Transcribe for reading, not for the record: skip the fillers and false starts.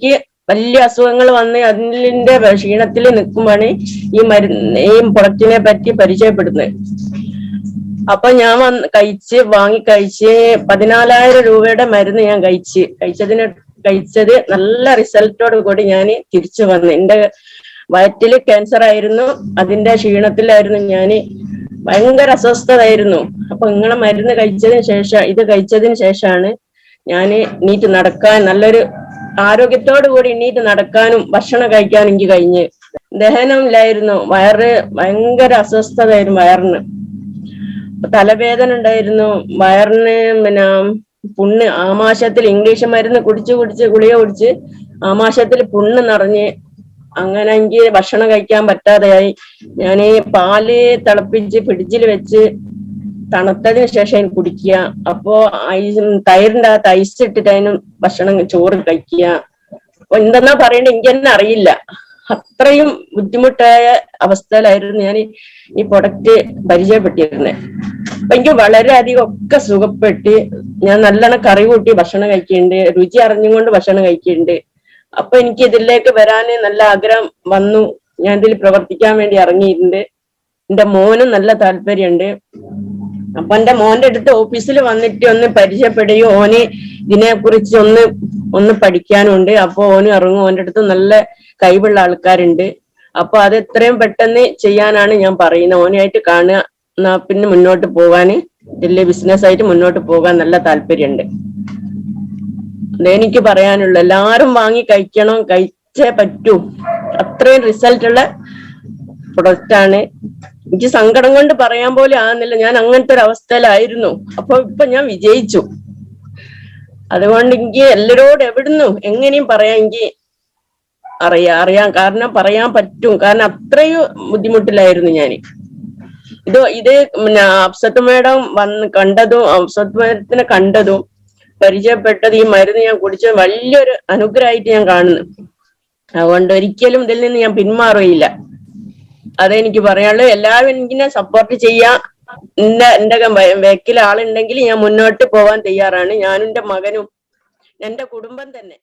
എനിക്ക് വലിയ അസുഖങ്ങൾ വന്ന് അതിന്റെ ക്ഷീണത്തിൽ നിൽക്കുമ്പോഴാണ് ഈ പ്രൊഡക്റ്റിനെ പറ്റി പരിചയപ്പെടുന്നത്. അപ്പൊ ഞാൻ വാങ്ങി കഴിച്ച് 14,000 രൂപയുടെ മരുന്ന് ഞാൻ കഴിച്ചത് നല്ല റിസൾട്ടോട് കൂടി ഞാൻ തിരിച്ചു വന്നു. എന്റെ വയറ്റില് ക്യാൻസർ ആയിരുന്നു, അതിന്റെ ക്ഷീണത്തിലായിരുന്നു ഞാന്, ഭയങ്കര അസ്വസ്ഥതായിരുന്നു. അപ്പൊ ഇങ്ങനെ മരുന്ന് കഴിച്ചതിന് ശേഷമാണ് ഞാന് എണീറ്റ് നടക്കാൻ, നല്ലൊരു ആരോഗ്യത്തോടു കൂടി എണീറ്റ് നടക്കാനും ഭക്ഷണം കഴിക്കാനും എനിക്ക് കഴിഞ്ഞ്. ദഹനം ഇല്ലായിരുന്നു, ഭയങ്കര അസ്വസ്ഥതായിരുന്നു വയറിന്, തലവേദന ഉണ്ടായിരുന്നു, വയറിന് പുണ്ണ്, ആമാശയത്തിൽ ഇംഗ്ലീഷ് മരുന്ന് ഗുളിക കുടിച്ച് ആമാശയത്തിൽ പുണ്ണ് നിറഞ്ഞ് അങ്ങനെ എനിക്ക് ഭക്ഷണം കഴിക്കാൻ പറ്റാതെയായി. ഞാൻ പാല് തിളപ്പിച്ച് ഫ്രിഡ്ജിൽ വെച്ച് തണുത്തതിന് ശേഷം കുടിക്കുക. അപ്പോ തൈരിന്റെ അകത്ത് ഐസ് ഇട്ടിട്ട് അതിന് ചോറ് കഴിക്കുക. അപ്പൊ എന്തെന്നാ പറയണ്ടേ എനിക്ക് തന്നെ അറിയില്ല. അത്രയും ബുദ്ധിമുട്ടായ അവസ്ഥയിലായിരുന്നു ഞാൻ ഈ പ്രൊഡക്റ്റ് പരിചയപ്പെട്ടിരുന്നത്. അപ്പൊ എനിക്ക് വളരെയധികം ഒക്കെ സുഖപ്പെട്ട് ഞാൻ നല്ലോണം കറി കൂട്ടി ഭക്ഷണം കഴിക്കുന്നുണ്ട്, രുചി അറിഞ്ഞുകൊണ്ട് ഭക്ഷണം കഴിക്കുന്നുണ്ട്. അപ്പൊ എനിക്ക് ഇതിലേക്ക് വരാന് നല്ല ആഗ്രഹം വന്നു. ഞാൻ ഇതിൽ പ്രവർത്തിക്കാൻ വേണ്ടി ഇറങ്ങിയിട്ടുണ്ട്. എന്റെ മോനും നല്ല താല്പര്യമുണ്ട്. അപ്പൊ എന്റെ മോന്റെ അടുത്ത് ഓഫീസിൽ വന്നിട്ട് ഒന്ന് പരിചയപ്പെടുകയും ഓന് ഇതിനെ കുറിച്ച് ഒന്ന് പഠിക്കാനുണ്ട്. അപ്പൊ ഓന് ഇറങ്ങും, ഓന്റെ അടുത്ത് നല്ല കഴിവുള്ള ആൾക്കാരുണ്ട്. അപ്പൊ അത് എത്രയും പെട്ടെന്ന് ചെയ്യാനാണ് ഞാൻ പറയുന്നത്. ഓനായിട്ട് കാണുക, പിന്നെ മുന്നോട്ട് പോകാന്, വലിയ ബിസിനസ് ആയിട്ട് മുന്നോട്ട് പോകാൻ നല്ല താല്പര്യമുണ്ട്. അതെനിക്ക് പറയാനുള്ളൂ. എല്ലാരും വാങ്ങി കഴിക്കണം, കഴിച്ചേ പറ്റൂ. അത്രയും റിസൾട്ട് ഉള്ള പ്രൊഡക്റ്റ് ആണ്. എനിക്ക് സങ്കടം കൊണ്ട് പറയാൻ പോലും ആകുന്നില്ല, ഞാൻ അങ്ങനത്തെ ഒരു അവസ്ഥയിലായിരുന്നു. അപ്പൊ ഇപ്പൊ ഞാൻ വിജയിച്ചു. അതുകൊണ്ട് എനിക്ക് എല്ലാരോടും എവിടുന്നും എങ്ങനെയും പറയാൻ എനിക്ക് അറിയാം, കാരണം പറയാൻ പറ്റും. കാരണം അത്രയും ബുദ്ധിമുട്ടിലായിരുന്നു ഞാൻ. ഇത് അഫ്സത്ത് മേഡം അഫ്സത്ത് മേഡത്തിനെ കണ്ടതും പരിചയപ്പെട്ടത്, ഈ മരുന്ന് ഞാൻ കുടിച്ചത് വലിയൊരു അനുഗ്രഹമായിട്ട് ഞാൻ കാണുന്നു. അതുകൊണ്ട് ഒരിക്കലും ഇതിൽ നിന്ന് ഞാൻ പിന്മാറുകയില്ല. അതെനിക്ക് പറയാനുള്ളത്. എല്ലാവരും എനിക്കിനെ സപ്പോർട്ട് ചെയ്യാം. എന്റെ ബാക്കിൽ ആളുണ്ടെങ്കിൽ ഞാൻ മുന്നോട്ട് പോവാൻ തയ്യാറാണ്. ഞാനും എന്റെ മകനും എന്റെ കുടുംബം തന്നെ.